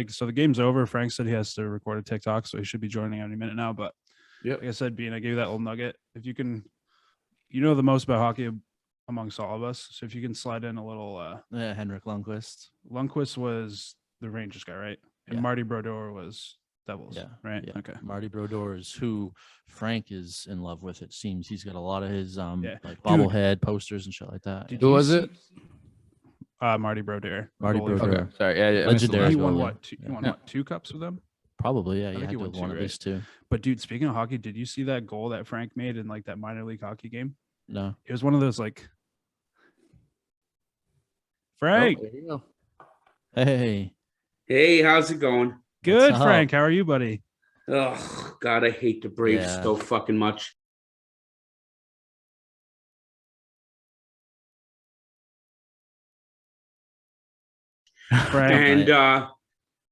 so the game's over. Frank said he has to record a TikTok, so he should be joining any minute now. But like I said, Bean, I gave you that little nugget. If you can, the most about hockey amongst all of us. So if you can slide in a little, Henrik Lundqvist. Lundqvist was the Rangers guy, right? And Marty Brodeur was Devils, right? Yeah. Okay. Marty Brodeur is who Frank is in love with. It seems he's got a lot of his like bobblehead posters and shit like that. Who was it? Marty Brodeur. Marty Brodeur. Okay, sorry. Yeah, legendary. He won what? Two cups with them? Probably, yeah. I think he won one two, at least two. But dude, speaking of hockey, did you see that goal that Frank made in like that minor league hockey game? No. It was one of those like Frank. Oh, there you go. Hey, how's it going? Good, Frank. How are you, buddy? Oh, God, I hate the Braves so fucking much. Frank.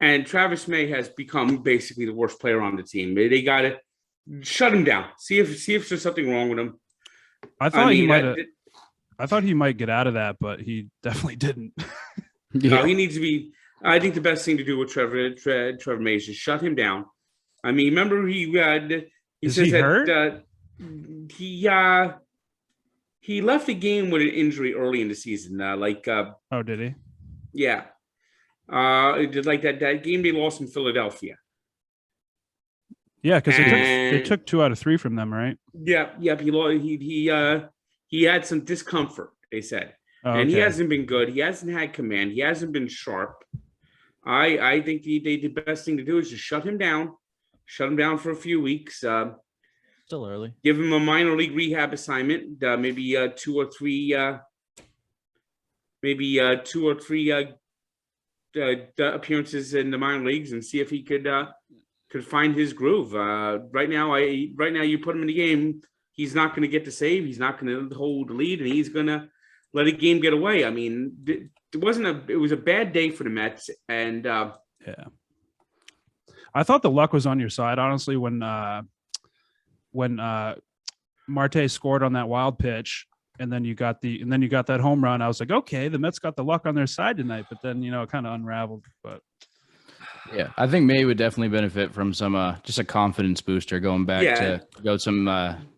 And Travis May has become basically the worst player on the team. They got to shut him down. See if there's something wrong with him. I thought he might get out of that, but he definitely didn't. No, he needs to be. I think the best thing to do with Trevor May is just shut him down. I mean, remember he says that hurt? He left the game with an injury early in the season. Oh, did he? Yeah. It did like that game they lost in Philadelphia. Yeah, because they took 2 out of 3 from them, right? Yep. He had some discomfort, they said. And he hasn't been good. He hasn't had command. He hasn't been sharp. I think the best thing to do is just shut him down. Shut him down for a few weeks. Still early. Give him a minor league rehab assignment. Maybe 2 or 3 appearances in the minor leagues and see if he could find his groove. Right now you put him in the game, he's not going to get the save. He's not going to hold the lead, and he's going to let a game get away. I mean, it was a bad day for the Mets, and I thought the luck was on your side, honestly, when Marte scored on that wild pitch. And then you got that home run. I was like, okay, the Mets got the luck on their side tonight, but then it kind of unraveled. But yeah, I think May would definitely benefit from some just a confidence booster going back to go some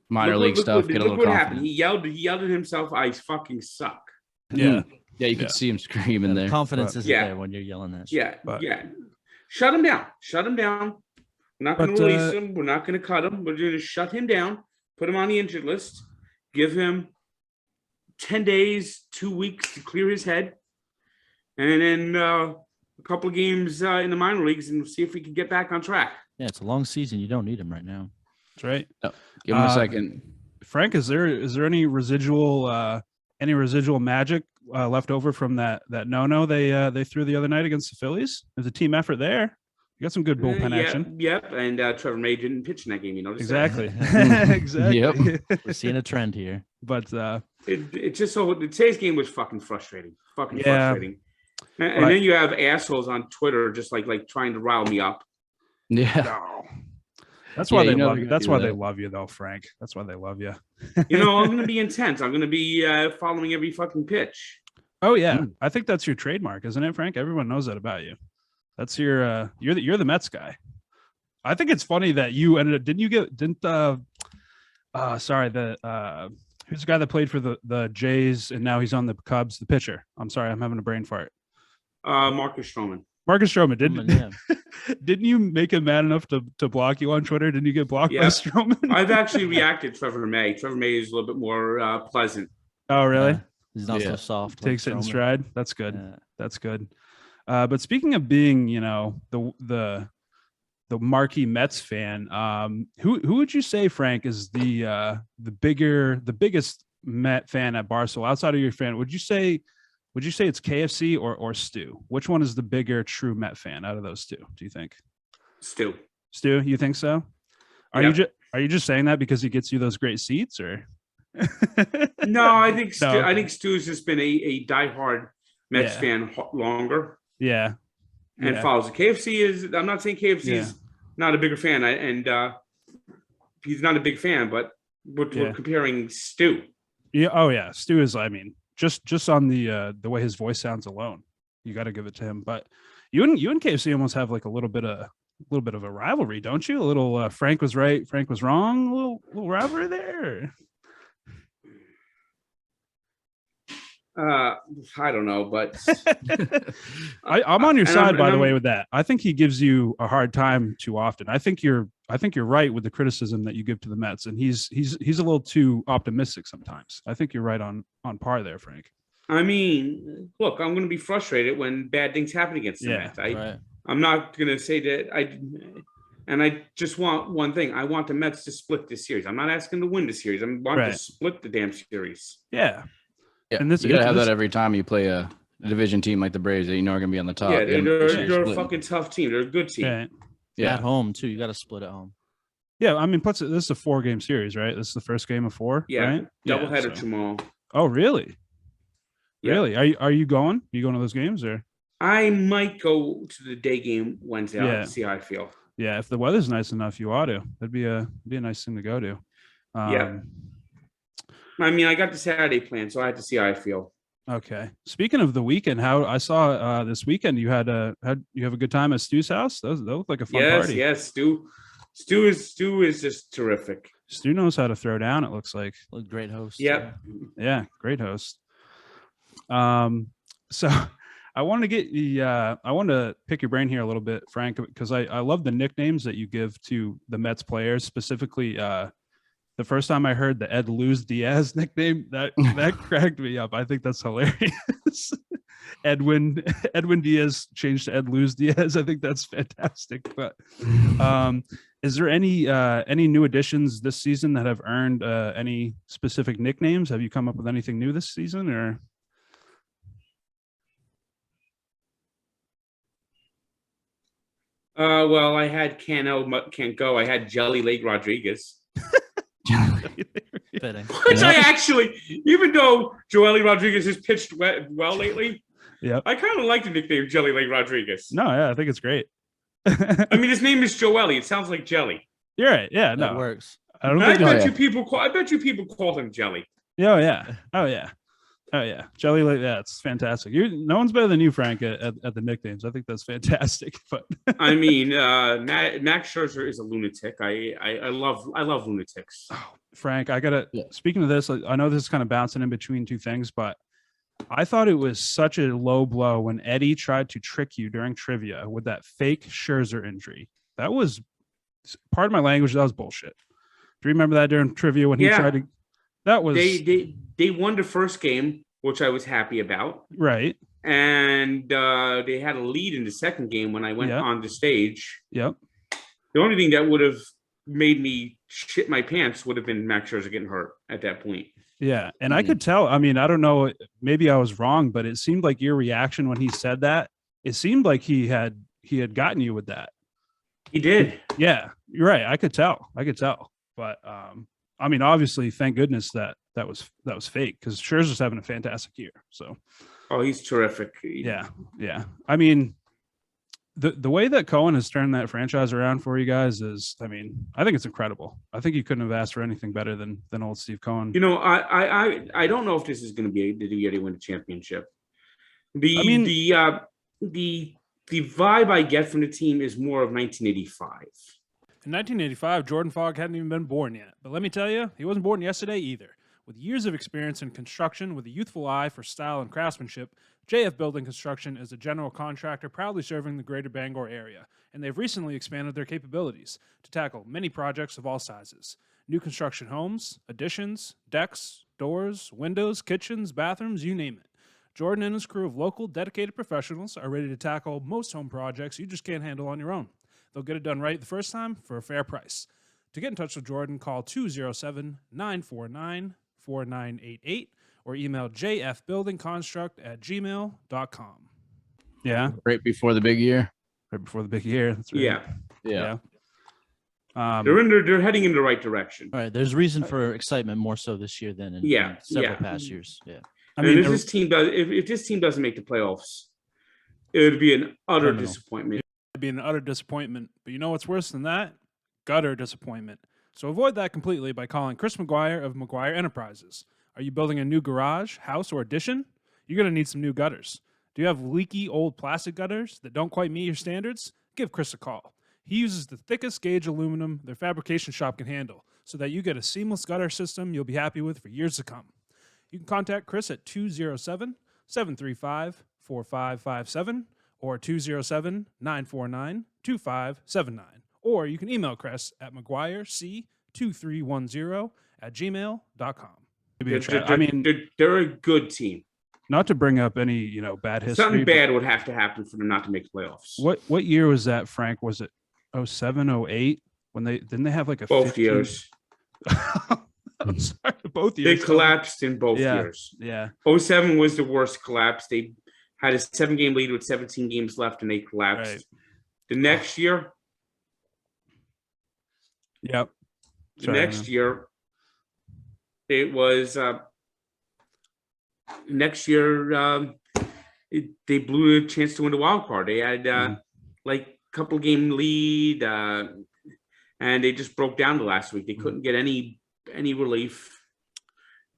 minor league stuff. Get a little confidence. Happened. He yelled at himself, "I fucking suck." Yeah, you could see him screaming there. Confidence isn't there when you're yelling that shit. Yeah. Shut him down. We're not going to release him. We're not going to cut him. We're going to shut him down. Put him on the injured list. Give him 10 days, 2 weeks to clear his head, and then a couple of games in the minor leagues, and see if we can get back on track. Yeah, it's a long season. You don't need him right now. That's right. No, give him a second. Frank, is there any residual magic left over from that no they threw the other night against the Phillies? There's a team effort there. You got some good bullpen action. Yep, and Trevor May didn't pitch in that game. You noticed exactly. That? Exactly. Yep. We're seeing a trend here. But it just today's game was fucking frustrating. Frustrating. And then you have assholes on Twitter just like trying to rile me up. Yeah. No. That's why they love you. That's why they love you, though, Frank. That's why they love you. I'm going to be intense. I'm going to be following every fucking pitch. Oh yeah, I think that's your trademark, isn't it, Frank? Everyone knows that about you. That's your you're the Mets guy. I think it's funny that you ended up who's the guy that played for the Jays and now he's on the Cubs, the pitcher. I'm sorry, I'm having a brain fart. Marcus Stroman. Didn't you make him mad enough to block you on Twitter? Didn't you get blocked by Stroman? I've actually reacted to Trevor May. Trevor May is a little bit more pleasant. Oh, really? He's not so soft. Takes it in stride. That's good. Yeah. That's good. But speaking of being, the marquee Mets fan, who would you say, Frank, is the biggest Met fan at Barstool outside of your fan? Would you say it's KFC or Stu? Which one is the bigger true Met fan out of those two? Do you think? Stu, you think so? Are you just saying that because he gets you those great seats, or? No, I think Stu's just been a diehard Mets fan longer. Yeah. And follows it. KFC is. I'm not saying KFC is not a bigger fan, and he's not a big fan, but we're comparing Stu. Yeah. Oh yeah, Stu is. I mean, just on the way his voice sounds alone, you got to give it to him. But You and KFC almost have like a little bit of a rivalry, don't you? A little Frank was right, Frank was wrong. A little rivalry there. I don't know, but I'm on your side, by the way, with that. I think he gives you a hard time too often. I think you're right with the criticism that you give to the Mets, and he's a little too optimistic sometimes. I think you're right on par there, Frank. I mean, look, I'm going to be frustrated when bad things happen against the Mets. I'm not going to say that I just want one thing. I want the Mets to split this series. I'm not asking to win the series. I want to split the damn series. Yeah. Yeah, and you gotta have that every time you play a division team like the Braves that you know are gonna be on the top. Yeah, they're a fucking tough team. They're a good team. Yeah, at home too. You got to split at home. Yeah, I mean, this is a 4-game series, right? This is the first game of 4. Yeah, right? Doubleheader tomorrow. Oh, really? Yeah. Really? Are you going? Are you going to those games or? I might go to the day game Wednesday to see how I feel. Yeah, if the weather's nice enough, you ought to. That'd be a nice thing to go to. Yeah. I mean, I got the Saturday plan, so I had to see how I feel. Okay. Speaking of the weekend, how I saw this weekend you have a good time at Stu's house. That looked like a fun party. Yes. Stu is just terrific. Stu knows how to throw down. It looks like a great host. Yep. Yeah, great host. So I want to pick your brain here a little bit, Frank, because I love the nicknames that you give to the Mets players, specifically. The first time I heard the Ed Luz Diaz nickname, that cracked me up. I think that's hilarious. Edwin Diaz changed to Ed Luz Diaz. I think that's fantastic. But is there any new additions this season that have earned any specific nicknames? Have you come up with anything new this season, or? Well, I had can't go. I had Jelly Leg Rodriguez. Which I actually, even though Joely Rodriguez has pitched well lately, I kind of like the nickname Jelly Leg Rodriguez. No, yeah, I think it's great. I mean, his name is Joely. It sounds like jelly. You're right. Yeah, that works. I bet you people call him Jelly. Oh yeah, Jelly Leg. Yeah, it's fantastic. No one's better than you, Frank, at the nicknames. I think that's fantastic. But I mean, Max Scherzer is a lunatic. I love lunatics. Oh, Frank, I gotta. Yeah. Speaking of this, I know this is kind of bouncing in between two things, but I thought it was such a low blow when Eddie tried to trick you during trivia with that fake Scherzer injury. That was, pardon my language, that was bullshit. Do you remember that during trivia when he tried to? That was they won the first game, which I was happy about. Right. And they had a lead in the second game when I went on the stage. Yep. The only thing that would have made me shit my pants would have been Max Scherzer getting hurt at that point. Yeah, and I could tell. I mean, I don't know. Maybe I was wrong, but it seemed like your reaction when he said that. It seemed like he had gotten you with that. He did. Yeah, you're right. I could tell. But I mean, obviously, thank goodness that was fake, because Scherzer's having a fantastic year. So, he's terrific. Yeah. I mean, the way that Cohen has turned that franchise around for you guys is, I mean, I think it's incredible. I think you couldn't have asked for anything better than old Steve Cohen. You know, I don't know if this is going to be to do Eddie win the championship. The vibe I get from the team is more of 1985. In 1985, Jordan Fogg hadn't even been born yet. But let me tell you, he wasn't born yesterday either. With years of experience in construction with a youthful eye for style and craftsmanship, JF Building Construction is a general contractor proudly serving the greater Bangor area, and they've recently expanded their capabilities to tackle many projects of all sizes. New construction homes, additions, decks, doors, windows, kitchens, bathrooms, you name it. Jordan and his crew of local, dedicated professionals are ready to tackle most home projects you just can't handle on your own. They'll get it done right the first time for a fair price. To get in touch with Jordan, call 207-949-4988 or email jfbuildingconstruct@gmail.com. Yeah. Right before the big year. That's right. Yeah. They're heading in the right direction. All right. There's reason for excitement more so this year than in several past years. Yeah. I mean, if this team doesn't make the playoffs, it would be an utter disappointment. It'd be an utter disappointment. But you know what's worse than that? Gutter disappointment. So avoid that completely by calling Chris McGuire of McGuire Enterprises. Are you building a new garage, house, or addition? You're going to need some new gutters. Do you have leaky old plastic gutters that don't quite meet your standards? Give Chris a call. He uses the thickest gauge aluminum their fabrication shop can handle so that you get a seamless gutter system you'll be happy with for years to come. You can contact Chris at 207-735-4557 or 207-949-2579. Or you can email Chris at mcguirec2310@gmail.com. They're a good team. Not to bring up any, bad history. Something bad would have to happen for them not to make the playoffs. What year was that, Frank? Was it 07, 08? When didn't they have like a both 15? Years? I'm sorry, both years. They collapsed in both years. Yeah. 07 was the worst collapse. They had a 7-game lead with 17 games left, and they collapsed. Right. The next year. Yep. Next year, it was. Next year, they blew a chance to win the wild card. They had like a couple game lead, and they just broke down the last week. They couldn't get any relief.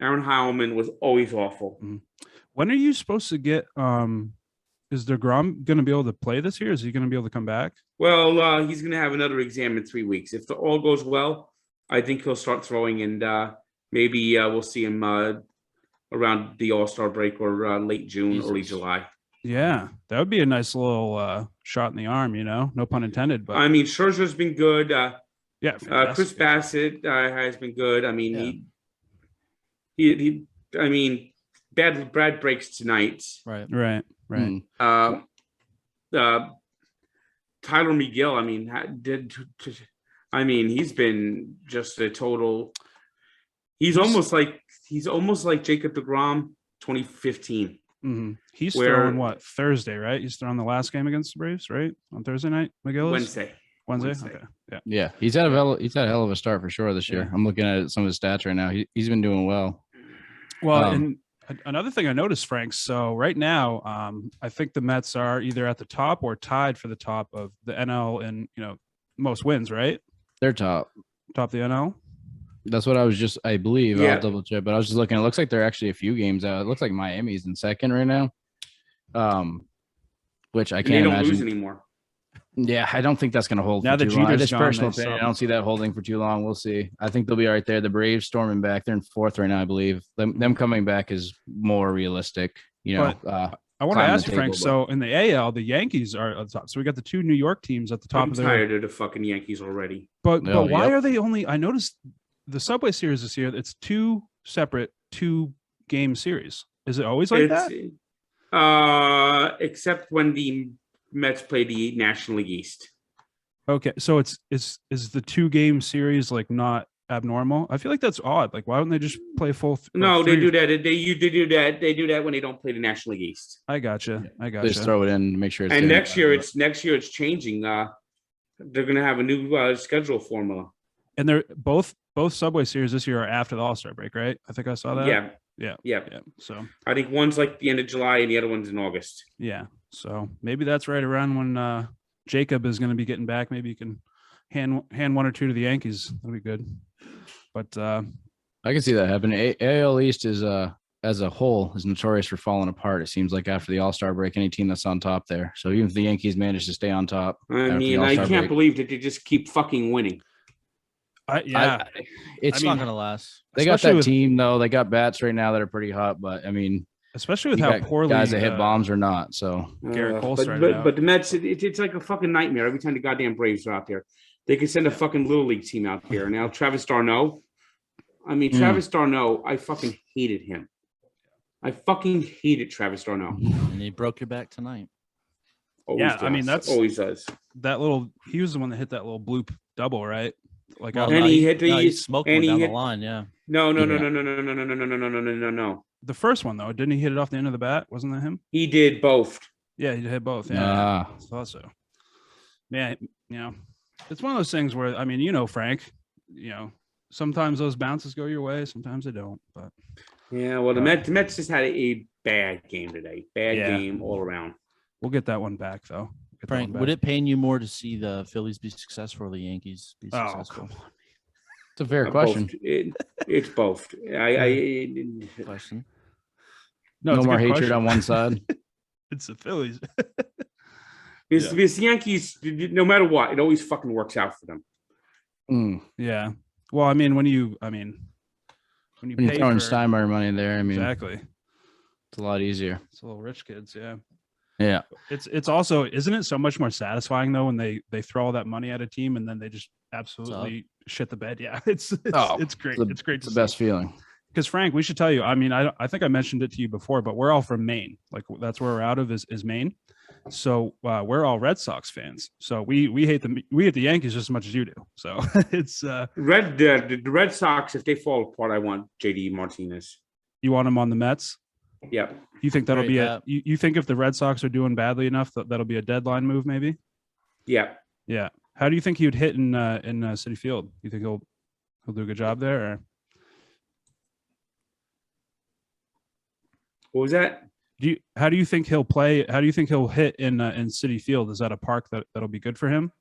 Aaron Heilman was always awful. When are you supposed to get? Is DeGrom going to be able to play this year? Is he going to be able to come back? Well, he's going to have another exam in 3 weeks. If all goes well, I think he'll start throwing, and maybe we'll see him around the All-Star break or late June, early July. Yeah, that would be a nice little shot in the arm, no pun intended. But I mean, Scherzer's been good. Chris Bassett has been good. I mean, he I mean, Brad breaks tonight. Right. Tyler McGill. I mean, he's been just a total. He's almost like Jacob deGrom 2015. Mm-hmm. He's throwing what, Thursday, right? He's throwing the last game against the Braves, right? On Thursday night, McGill is? Wednesday. Okay. Yeah. He's had a hell of a start for sure this year. I'm looking at some of his stats right now. He's been doing well. Well, and another thing I noticed, Frank. So right now, I think the Mets are either at the top or tied for the top of the NL in most wins, right? They're top of the NL. That's what I believe. Yeah. I'll double check, but I was just looking. It looks like they're actually a few games out. It looks like Miami's in second right now. Which I can't imagine. Lose anymore. Yeah, I don't think that's going to hold now for too long. This personal opinion, I don't see that holding for too long. We'll see. I think they'll be right there. The Braves storming back. They're in fourth right now, I believe. Them coming back is more realistic. I want to ask you, Frank. So in the AL, the Yankees are at the top. So we got the two New York teams at the top. I'm tired of the fucking Yankees already. But why are they only? I noticed the Subway Series this year. It's two separate 2-game series. Is it always like that? Except when the Mets play the National League East. Okay, so is the 2-game series like not abnormal? I feel like that's odd. Like, why don't they just play full? No, they do that. They do that. They do that when they don't play the National League East. I gotcha. They just throw it in to make sure. It's and next year it's changing. They're going to have a new schedule formula. And they're both Subway Series this year are after the All-Star break, right? I think I saw that. Yeah. So I think one's like the end of July and the other one's in August. Yeah. So maybe that's right around when Jacob is going to be getting back. Maybe you can hand one or two to the Yankees. That'll be good. But I can see that happening. AL East is as a whole is notorious for falling apart. It seems like after the All-Star break, any team that's on top there. So even if the Yankees manage to stay on top, I can't believe that they just keep fucking winning. It's not gonna last. They got that team though. They got bats right now that are pretty hot, but I mean, especially with how poorly guys that hit bombs or not. So Garrett Cole but the Mets, it's like a fucking nightmare every time the goddamn Braves are out there. They could send a fucking little league team out there. Now Travis d'Arnaud. Travis d'Arnaud, I fucking hated him. I fucking hated Travis d'Arnaud. And he broke your back tonight. That's always does. That little. He was the one that hit that little bloop double, right? Like, he hit the smoke down the line. Yeah. No. The first one though, didn't he hit it off the end of the bat? Wasn't that him? He did both. Yeah, he hit both. Yeah, I thought so. Man, it's one of those things where Frank, sometimes those bounces go your way, sometimes they don't. But the Mets just had a bad game today. Game all around. We'll get that one back though. Frank, would it pain you more to see the Phillies be successful or the Yankees be successful? It's a fair question. It's both. Question. No more hatred on one side. It's the Phillies. Because the Yankees, no matter what, it always fucking works out for them. Yeah. Well, I mean, when you pay throwing for Steinmeier money there, I mean, exactly, it's a lot easier. it's a little rich kids. Yeah. Yeah. It's also, isn't it so much more satisfying though when they throw all that money at a team and then they just absolutely shit the bed? Yeah, it's great. It's great. It's the best feeling. Because Frank, we should tell you. I mean, I think I mentioned it to you before, but we're all from Maine. Like that's where we're out of is Maine. So we're all Red Sox fans. So we hate the Yankees just as much as you do. So it's the Red Sox. If they fall apart, I want JD Martinez. You want him on the Mets? Yeah. You think that'll be you think if the Red Sox are doing badly enough that'll be a deadline move maybe? Yeah. Yeah. How do you think he would hit in Citi Field? You think he'll do a good job there? Or? What was that? How do you think he'll play? How do you think he'll hit in Citi Field? Is that a park that'll be good for him,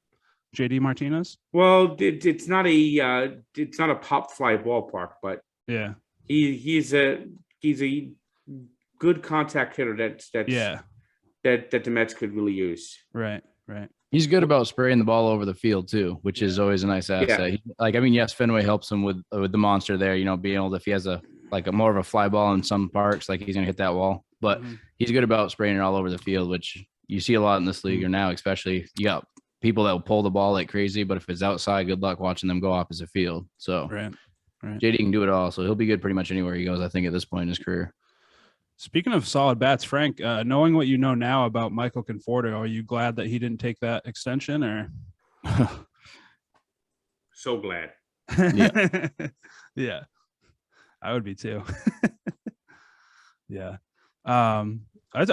JD Martinez? Well, it's not a pop fly ballpark, but yeah, he's a good contact hitter that the Mets could really use. Right. He's good about spraying the ball over the field too, which is always a nice asset. Yeah. Yes, Fenway helps him with the monster there. Being able to, if he has a more of a fly ball in some parks, like he's gonna hit that wall. But he's good about spraying it all over the field, which you see a lot in this league or now, especially. You got people that will pull the ball like crazy, but if it's outside, good luck watching them go opposite field. So right. JD can do it all, so he'll be good pretty much anywhere he goes, I think, at this point in his career. Speaking of solid bats, Frank, knowing what you know now about Michael Conforto, are you glad that he didn't take that extension? Or so glad. Yeah. Yeah, I would be too. Yeah. I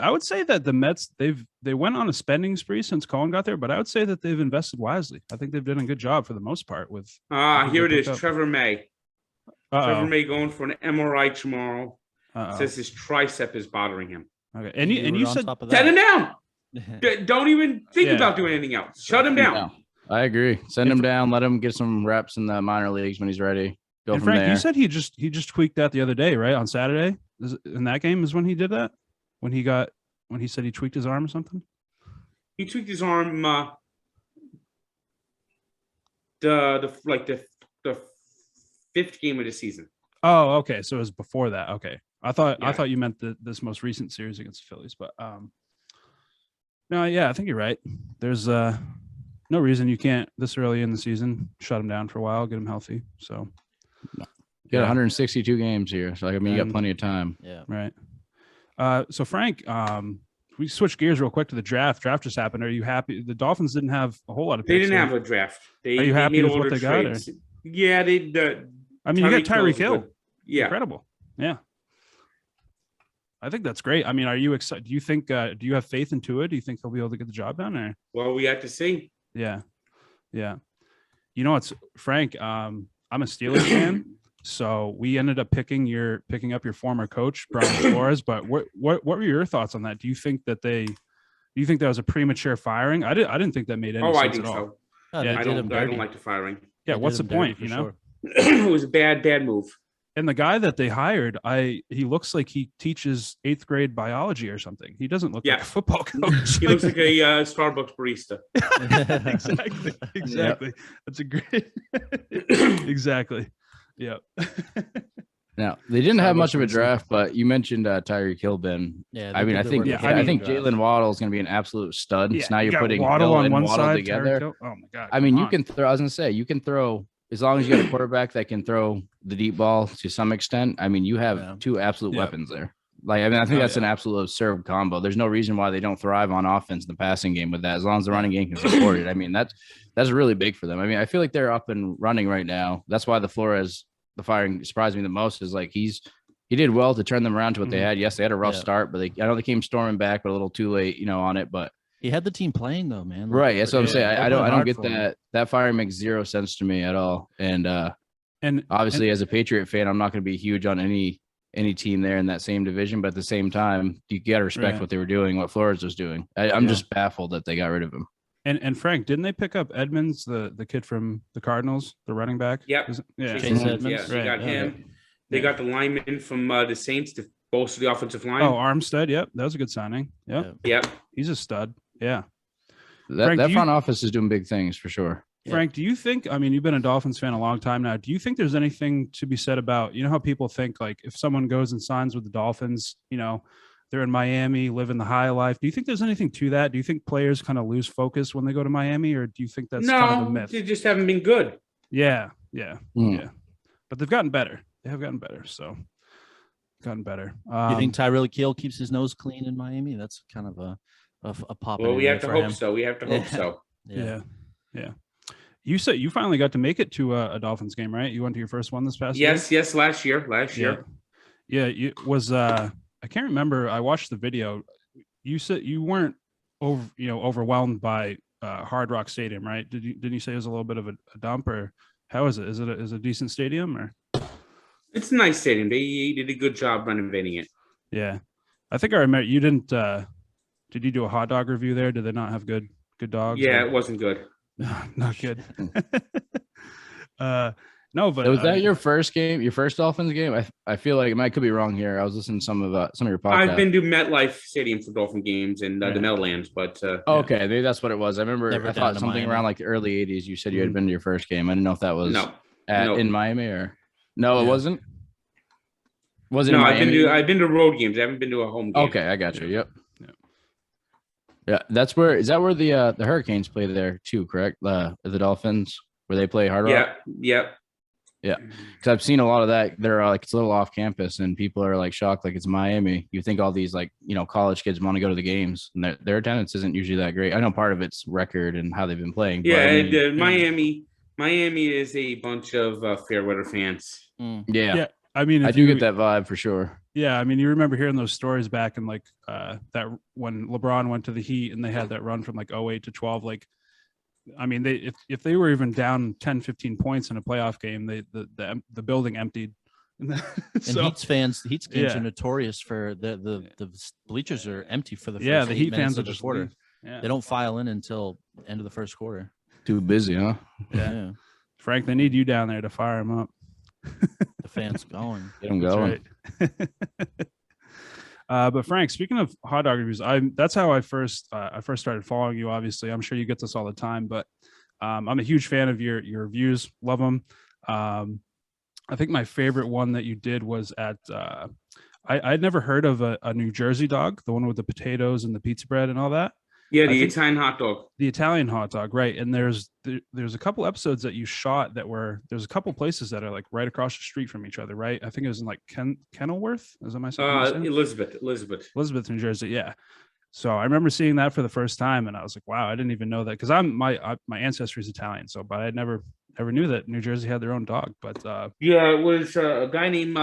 would say that the Mets, they went on a spending spree since Cohen got there, but I would say that they've invested wisely. I think they've done a good job for the most part with. Here it is, Trevor May. Trevor May going for an MRI tomorrow. Says his tricep is bothering him. Okay, and you said send him down. Don't even think about doing anything else. Shut him down. No, I agree. Send him down. Let him get some reps in the minor leagues when he's ready. Go from Frank, there. you said he just tweaked that the other day, right? On Saturday, in that game is when he did that. When he said he tweaked his arm or something. He tweaked his arm. The fifth game of the season. Oh, okay. So it was before that. Okay. I thought you meant this most recent series against the Phillies, but no, yeah, I think you're right. There's no reason you can't this early in the season shut him down for a while, get him healthy. So you got 162 games here, so you got plenty of time. Yeah, right. So Frank, we switch gears real quick to the draft. Draft just happened. Are you happy? The Dolphins didn't have a whole lot of picks. They didn't have a draft. Are you happy with what they got? Yeah, you got Tyreek Hill. Yeah, incredible. Yeah. I think that's great. I mean, are you excited? Do you think, do you have faith in Tua? Do you think he'll be able to get the job done? Or? Well, we have to see. Yeah. Yeah. You know, it's Frank. I'm a Steelers fan. So we ended up picking up your former coach, Brian Flores. But what were your thoughts on that? Do you think that was a premature firing? I didn't think that made any sense I think at all. so. Oh, yeah, I don't like the firing. Yeah, what's the point? You know, sure. It was a bad move. And the guy that they hired, he looks like he teaches 8th grade biology or something. He doesn't look like a football coach. He looks like a Starbucks barista. Exactly. Yep. That's a great. Exactly. Yeah. Now they didn't have much of a draft, but you mentioned Tyreek Hill, Ben. Yeah, I think Jalen Waddle is going to be an absolute stud. Yeah, so now you're putting Waddle Hill on and one Waddle side together. Oh my god! I mean, you can throw. I was going to say you can throw as long as you got a quarterback that can throw the deep ball to some extent. I mean, you have two absolute weapons there. I think that's an absolute absurd combo. There's no reason why they don't thrive on offense in the passing game with that, as long as the running game can support it. I mean, that's really big for them. I mean, I feel like they're up and running right now. That's why the firing surprised me the most. Is like he did well to turn them around to what they had. Yes, they had a rough start, but I know they came storming back, but a little too late, on it. But he had the team playing though, man. Right. That's what I'm saying. I don't get that. That firing makes zero sense to me at all. And obviously, as a Patriot fan, I'm not going to be huge on any team there in that same division. But at the same time, you got to respect what they were doing, what Flores was doing. I'm just baffled that they got rid of him. And Frank, didn't they pick up Edmonds, the kid from the Cardinals, the running back? Yep. Chase Edmonds. Yes, they got him. They got the lineman from the Saints, Most of the offensive line. Oh, Armstead. Yep, that was a good signing. Yep. He's a stud. Yeah. That front office is doing big things for sure. Frank, do you think, I mean, you've been a Dolphins fan a long time now. Do you think there's anything to be said about, you know, how people think like if someone goes and signs with the Dolphins, you know, they're in Miami, living the high life. Do you think there's anything to that? Do you think players kind of lose focus when they go to Miami, or do you think that's kind of a myth? They just haven't been good. Yeah. But they've gotten better. They have gotten better. So gotten better. You think Tyreek Hill keeps his nose clean in Miami? That's kind of a pop. Well, we have to hope so. We have to hope so. Yeah. You said you finally got to make it to a Dolphins game, right? You went to your first one this past year? Yes, last year. Yeah, it was I can't remember. I watched the video. You said you weren't overwhelmed by Hard Rock Stadium, right? Didn't you say it was a little bit of a dump, or how is it? Is it a decent stadium, or? It's a nice stadium. They did a good job renovating it. Yeah. I think I remember you didn't did you do a hot dog review there? Did they not have good dogs? Yeah, it wasn't good. Not good. No, but was that your first game, your first Dolphins game? I feel like I could be wrong here. I was listening to some of your podcasts. I've been to MetLife Stadium for Dolphin games and the Meadowlands, but okay, maybe that's what it was. I remember I thought something Miami. Around like the early '80s. You said you had been to your first game. I didn't know if that was in Miami or no, it wasn't. Was it? No, in I've been to road games. I haven't been to a home game. Okay, I got you. Yep. Yeah, that's where the Hurricanes play there too, correct? The Dolphins where they play Hard Rock. Yeah. Because I've seen a lot of that. They're like it's a little off campus, and people are like shocked, like it's Miami. You think all these like college kids want to go to the games, and their attendance isn't usually that great. I know part of it's record and how they've been playing. Yeah, Miami is a bunch of fair weather fans. Yeah. I mean, I do get that vibe for sure. Yeah, I mean, you remember hearing those stories back in like that when LeBron went to the Heat and they had that run from like 08 to 12. Like, I mean, if they were even down 10, 15 points in a playoff game, the building emptied. And Heat's games are notorious for the bleachers are empty for the first the Heat fans are just quarter. They don't file in until end of the first quarter. Too busy, huh? Yeah. Frank, they need you down there to fire them up. The fans going. Get them going. Right. But Frank, speaking of hot dog reviews, that's how I first started following you. Obviously, I'm sure you get this all the time, but I'm a huge fan of your reviews. Love them. I think my favorite one that you did was at I'd never heard of a New Jersey dog, the one with the potatoes and the pizza bread and all that. Yeah, the Italian hot dog. The Italian hot dog, right? And there's a couple episodes that you shot there's a couple places that are like right across the street from each other, right? I think it was in like Kenilworth. Is that my second? Elizabeth, New Jersey. Yeah. So I remember seeing that for the first time, and I was like, wow, I didn't even know that because my ancestry is Italian. So, but I never knew that New Jersey had their own dog. But it was a guy named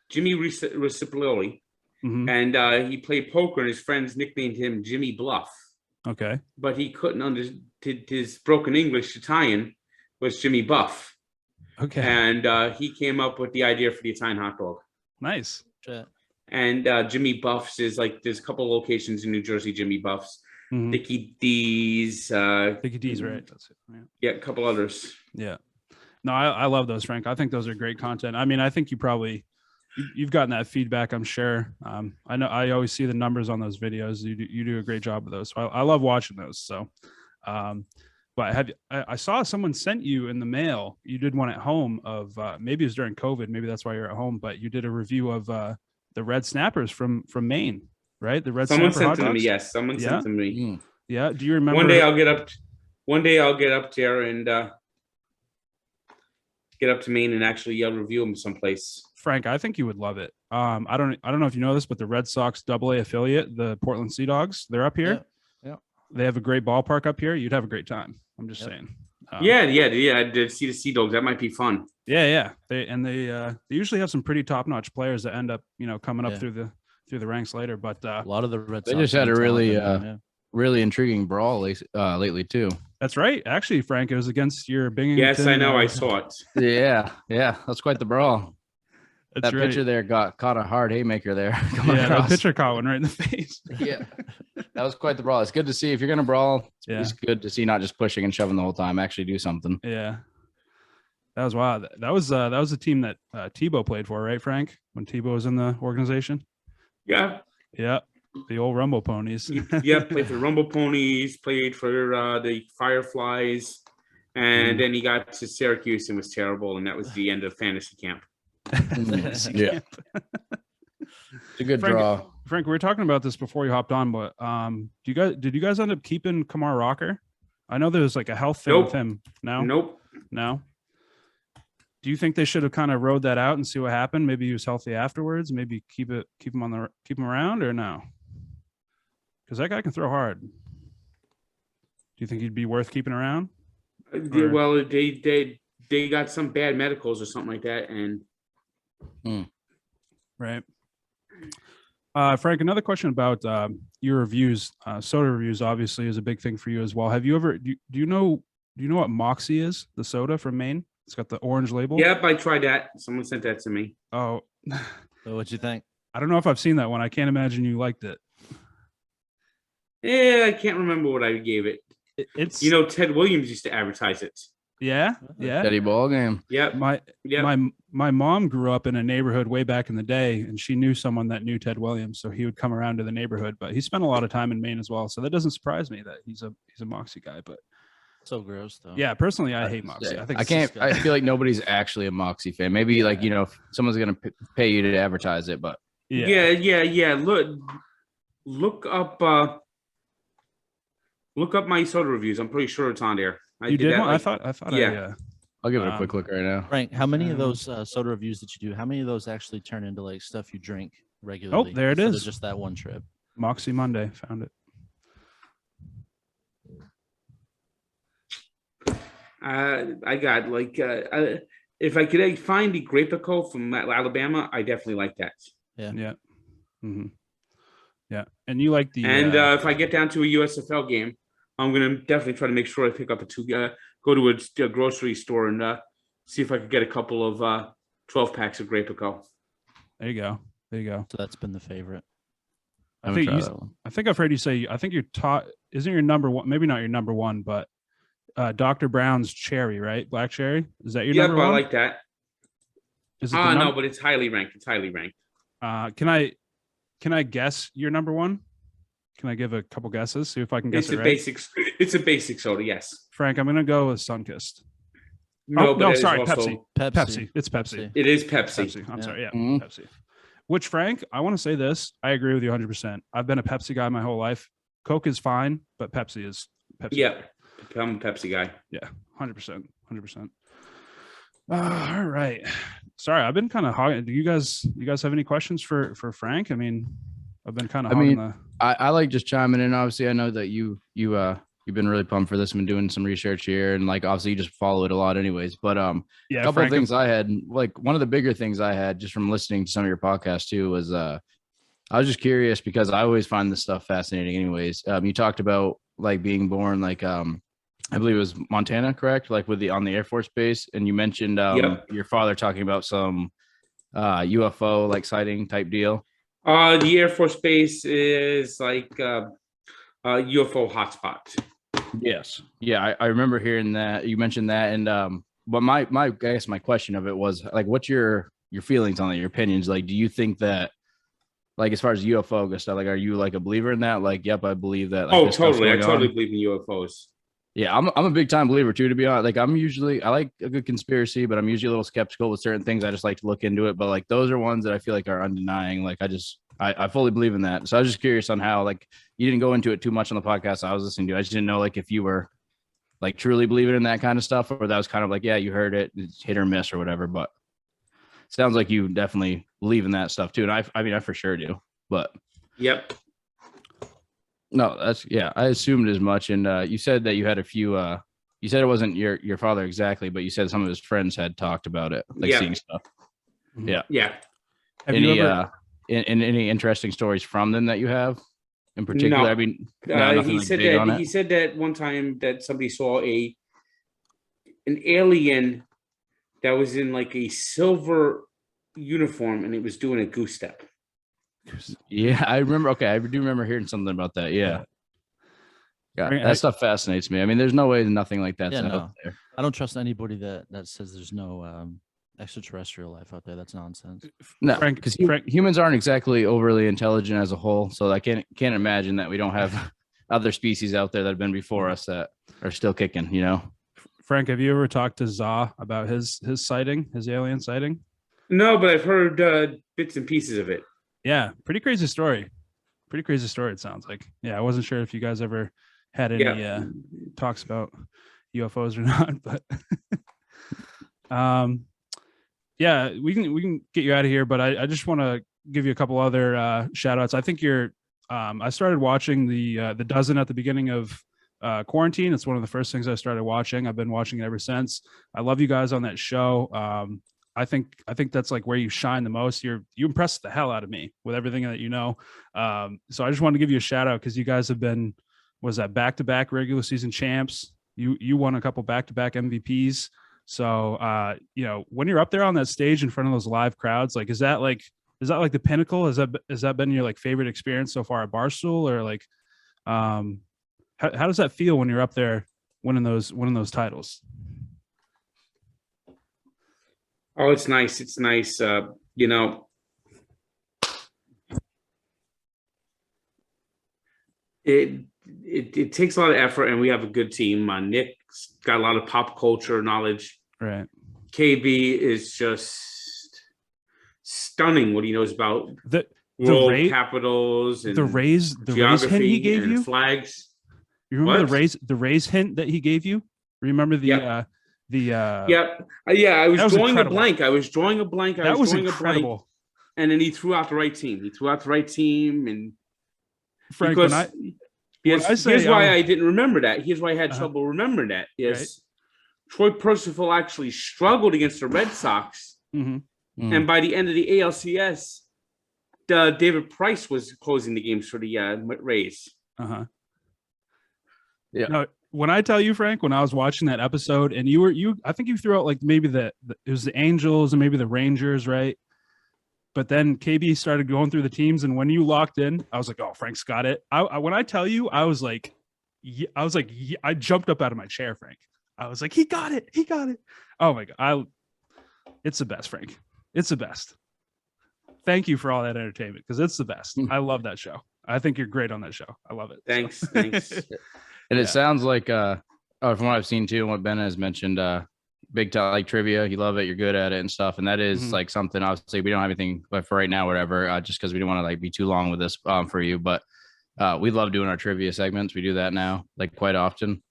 Jimmy Riccipolioli. Mm-hmm. And he played poker, and his friends nicknamed him Jimmy Bluff. Okay. But he couldn't understand his broken English. Italian was Jimmy Buff. Okay. And he came up with the idea for the Italian hot dog. Nice. And Jimmy Buff's is like there's a couple of locations in New Jersey. Jimmy Buff's, Dickie D's. Dickie D's, right? That's it. Yeah, a couple others. Yeah. No, I love those, Frank. I think those are great content. I mean, I think you've gotten that feedback, I'm sure. I know I always see the numbers on those videos. You do a great job of those. So I love watching those. So, but I saw someone sent you in the mail. You did one at home of maybe it was during COVID. Maybe that's why you're at home. But you did a review of the red snappers from Maine, right? The red. Someone snapper sent them to me. Yes, someone sent them to me. Yeah. Do you remember? One day I'll get up there and get up to Maine and actually review them someplace. Frank, I think you would love it. I don't know if you know this, but the Red Sox AA affiliate, the Portland Sea Dogs, they're up here. Yeah. They have a great ballpark up here. You'd have a great time. I'm just saying. Yeah. To see the Sea Dogs, that might be fun. Yeah. They usually have some pretty top-notch players that end up, coming up through the ranks later. But a lot of the Red Sox. They just had a really intriguing brawl lately too. That's right. Actually, Frank, it was against your Binghamton. Yes, I know. I saw it. Yeah. That's quite the brawl. That pitcher there caught a hard haymaker there. The pitcher caught one right in the face. Yeah, that was quite the brawl. It's good to see if you're going to brawl. It's good to see not just pushing and shoving the whole time. Actually do something. Yeah. That was wild. That was the team that Tebow played for, right, Frank? When Tebow was in the organization. Yeah. Yeah. The old Rumble Ponies. Yeah, played for the Rumble Ponies, played for the Fireflies, and then he got to Syracuse and was terrible, and that was the end of fantasy camp. Yeah. It's a good draw. Frank, we were talking about this before you hopped on, but did you guys end up keeping Kamar Rocker? I know there was like a health thing with him. No? No. Do you think they should have kind of rode that out and see what happened? Maybe he was healthy afterwards. Maybe keep him around, or no? Because that guy can throw hard. Do you think he'd be worth keeping around? Well, they got some bad medicals or something like that, and right. Frank, another question about your reviews. Soda reviews obviously is a big thing for you as well. Have you ever? Do you know what Moxie is? The soda from Maine. It's got the orange label. Yep, I tried that. Someone sent that to me. Oh, so what'd you think? I don't know if I've seen that one. I can't imagine you liked it. Yeah, I can't remember what I gave it. It's Ted Williams used to advertise it. Yeah. Teddy ball game. Yeah. My mom grew up in a neighborhood way back in the day, and she knew someone that knew Ted Williams, so he would come around to the neighborhood. But he spent a lot of time in Maine as well, so that doesn't surprise me that he's a Moxie guy. But so gross though. Yeah, personally, I hate Moxie. I feel like nobody's actually a Moxie fan. Maybe if someone's gonna pay you to advertise it, but yeah. Look up my soda reviews. I'm pretty sure it's on there. You did one? I thought. Yeah. I'll give it a quick look right now. Frank, how many of those soda reviews that you do? How many of those actually turn into like stuff you drink regularly? Oh, there it is. Just that one trip. Moxie Monday, found it. I got if I could find the Grapico from Alabama, I definitely like that. Yeah. Mm-hmm. Yeah, and you like the if I get down to a USFL game, I'm gonna definitely try to make sure I pick up go to a grocery store and see if I could get a couple of 12 packs of Grapico. There you go. So that's been the favorite. I think I've heard you say. I think isn't your number one? Maybe not your number one, but Dr. Brown's cherry, right? Black cherry. Is that your number one? I like that. Is it no, but it's highly ranked. Can I guess your number one? Can I give a couple guesses? See if I can guess it right. It's a basic soda, yes. Frank, I'm gonna go with Sunkist. Sorry, Pepsi. It's Pepsi. It is Pepsi. I'm sorry, Pepsi. Which, Frank, I want to say this. I agree with you 100%. I've been a Pepsi guy my whole life. Coke is fine, but Pepsi is Pepsi. Yeah, I'm a Pepsi guy. Yeah, 100%. All right. Sorry, I've been kind of hogging. Do you guys have any questions for Frank? I mean, I've been kind of hogging I like just chiming in. Obviously, I know that you've been really pumped for this. I've been doing some research here, and obviously you just follow it a lot anyways. But a couple of things I had, one of the bigger things I had just from listening to some of your podcasts too was I was just curious because I always find this stuff fascinating anyways. You talked about being born I believe it was Montana, correct? On the Air Force Base, and you mentioned your father talking about some UFO sighting type deal. The Air Force Base is a UFO hotspot. Yes. Yeah, I remember hearing that. You mentioned that. And but my question of it was what's your feelings on it, your opinions? Do you think that as far as UFO goes, are you a believer in that? Yep, I believe that. Totally. I totally believe in UFOs. Yeah, I'm a big time believer too, to be honest. I like a good conspiracy, but I'm usually a little skeptical with certain things. I just like to look into it. But those are ones that I feel are undenying. I fully believe in that. So I was just curious on how you didn't go into it too much on the podcast I was listening to. I just didn't know if you were truly believing in that kind of stuff, or that was kind of you heard it, it's hit or miss or whatever. But it sounds like you definitely believe in that stuff too. And I for sure do. But yep. No, I assumed as much. And you said that you had a few. You said it wasn't your father exactly, but you said some of his friends had talked about it, seeing stuff. Yeah. Have you ever? Any interesting stories from them that you have in particular? No. I mean, he said that one time that somebody saw an alien that was in a silver uniform, and it was doing a goose step. Yeah, I remember. Okay, I do remember hearing something about that. Yeah. Yeah, that stuff fascinates me. I mean, there's no way that nothing like that's out there. I don't trust anybody that says there's no extraterrestrial life out there. That's nonsense. No, because humans aren't exactly overly intelligent as a whole, so I can't imagine that we don't have other species out there that have been before us that are still kicking. You know, Frank, have you ever talked to Za about his sighting, his alien sighting? No, but I've heard bits and pieces of it. Yeah, pretty crazy story. Pretty crazy story. It sounds like. Yeah, I wasn't sure if you guys ever had any talks about UFOs or not, but yeah, we can get you out of here. But I just want to give you a couple other shout outs. I think you're. I started watching the dozen at the beginning of quarantine. It's one of the first things I started watching. I've been watching it ever since. I love you guys on that show. I think that's like where you shine the most. You impress the hell out of me with everything that you know. So I just wanted to give you a shout out because you guys have been, was that back-to-back regular season champs? You won a couple back-to-back MVPs. So you know, when you're up there on that stage in front of those live crowds, like is that like the pinnacle? Has that been your like favorite experience so far at Barstool, or like how does that feel when you're up there winning those titles? Oh, it's nice. It's nice. You know, it takes a lot of effort, and we have a good team. Nick's got a lot of pop culture knowledge. Right. KB is just stunning what he knows about the world capitals and the Rays hint he gave you, flags. You remember the Rays hint that he gave you? Remember the I was drawing a blank. That was incredible. And then he threw out the right team. And Frank, here's why I didn't remember that. Here's why I had trouble remembering that. Yes, right. Troy Percival actually struggled against the Red Sox, and by the end of the ALCS, David Price was closing the games for the Rays. Yeah. No, when I tell you, Frank, when I was watching that episode, and I think you threw out like maybe it was the Angels and maybe the Rangers, right? But then KB started going through the teams, and when you locked in, I was like, "Oh, Frank's got it." When I tell you, I jumped up out of my chair, Frank. I was like, "He got it! He got it!" Oh my god, it's the best, Frank. It's the best. Thank you for all that entertainment because it's the best. I love that show. I think you're great on that show. I love it. Thanks. And it sounds like, from what I've seen too, and what Ben has mentioned, big time like trivia. You love it. You're good at it and stuff. And that is like something. Obviously, we don't have anything for right now, whatever. Just because we didn't want to like be too long with this for you, but we love doing our trivia segments. We do that now, like quite often.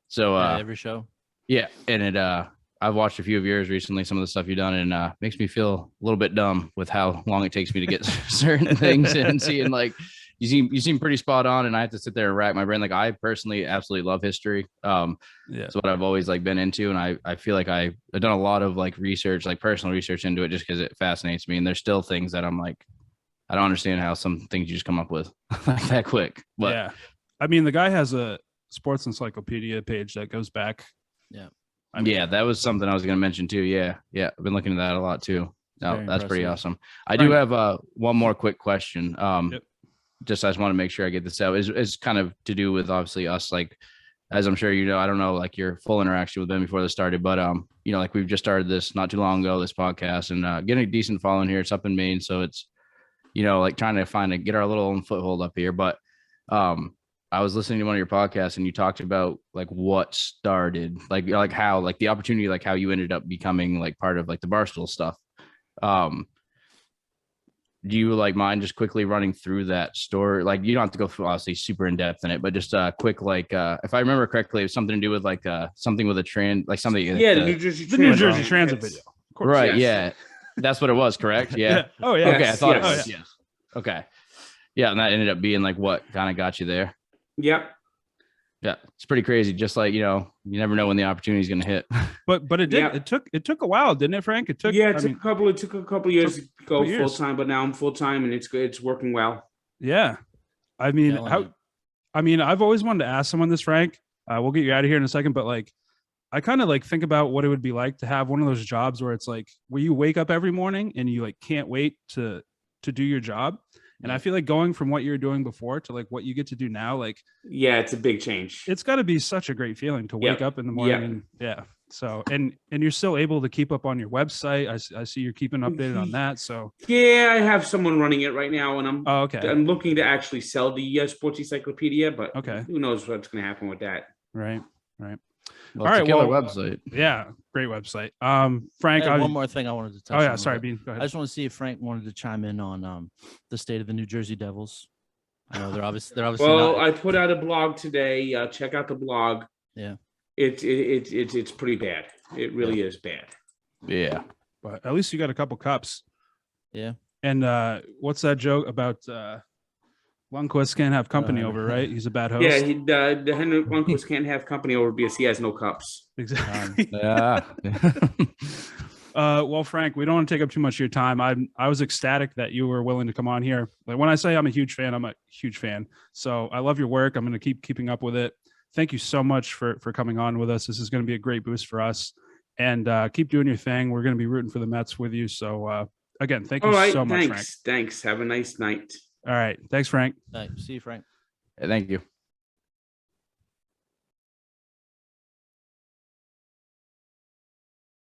So every show. Yeah, and it. I've watched a few of yours recently. Some of the stuff you've done, and makes me feel a little bit dumb with how long it takes me to get certain things and seeing like. You seem pretty spot on, and I have to sit there and rack my brain. Like I personally absolutely love history. It's what I've always like been into, and I feel like I've done a lot of like research, like personal research into it, just because it fascinates me. And there's still things that I'm like, I don't understand how some things you just come up with like that quick. But yeah, I mean, the guy has a sports encyclopedia page that goes back. Yeah, that was something I was going to mention too. Yeah, I've been looking at that a lot too. No, that's pretty awesome. I do have one more quick question. Just I just want to make sure I get this out. Is kind of to do with obviously us, like as I'm sure you know, I don't know like your full interaction with Ben before this started, but you know, like we've just started this not too long ago, this podcast, and getting a decent following here. It's up in Maine, so it's you know like trying to get our little own foothold up here. But I was listening to one of your podcasts, and you talked about like what started, like how like the opportunity, like how you ended up becoming like part of like the Barstool stuff. Do you like mind just quickly running through that story? Like you don't have to go through obviously super in depth in it, but just quick, like if I remember correctly, it was something to do with like something with a trend, like something. Yeah, the New Jersey Transit video. Of course, right? Yes. Yeah, that's what it was. Correct. Yeah. Oh yeah. Okay, I thought it was. Yes. Okay. Yeah, and that ended up being like what kind of got you there. Yep. Yeah, it's pretty crazy. Just like, you know, you never know when the opportunity is going to hit. But it did. Yeah. It took a while, didn't it, Frank? It took a couple of years to go full time, but now I'm full time and it's good. It's working well. Yeah. I mean, I've always wanted to ask someone this, Frank. We'll get you out of here in a second, but like I kind of like think about what it would be like to have one of those jobs where it's like where you wake up every morning and you like can't wait to do your job. And I feel like going from what you were doing before to like what you get to do now, like, yeah, it's a big change. It's got to be such a great feeling to wake up in the morning and So, and you're still able to keep up on your website. I see you're keeping updated on that. So yeah, I have someone running it right now, and I'm looking to actually sell the sports encyclopedia, but who knows what's going to happen with that? Right. Well, all right, killer website. Yeah, great website. Frank, one more thing I wanted to touch. Oh yeah, sorry, Bean. Go ahead. I just want to see if Frank wanted to chime in on the state of the New Jersey Devils. I know they're obviously. Well, I put out a blog today. Check out the blog. Yeah. It's pretty bad. It really is bad. Yeah. But at least you got a couple cups. Yeah. And what's that joke about Lundqvist can't have company over, right? He's a bad host. Yeah, the Henrik Lundqvist can't have company over because he has no cups. Exactly. Yeah. Well, Frank, we don't want to take up too much of your time. I was ecstatic that you were willing to come on here. Like when I say I'm a huge fan, I'm a huge fan. So I love your work. I'm going to keep keeping up with it. Thank you so much for coming on with us. This is going to be a great boost for us. And keep doing your thing. We're going to be rooting for the Mets with you. So again, thank you so much, Frank. Thanks. Have a nice night. All right. Thanks, Frank. Thanks. See you, Frank. Thank you.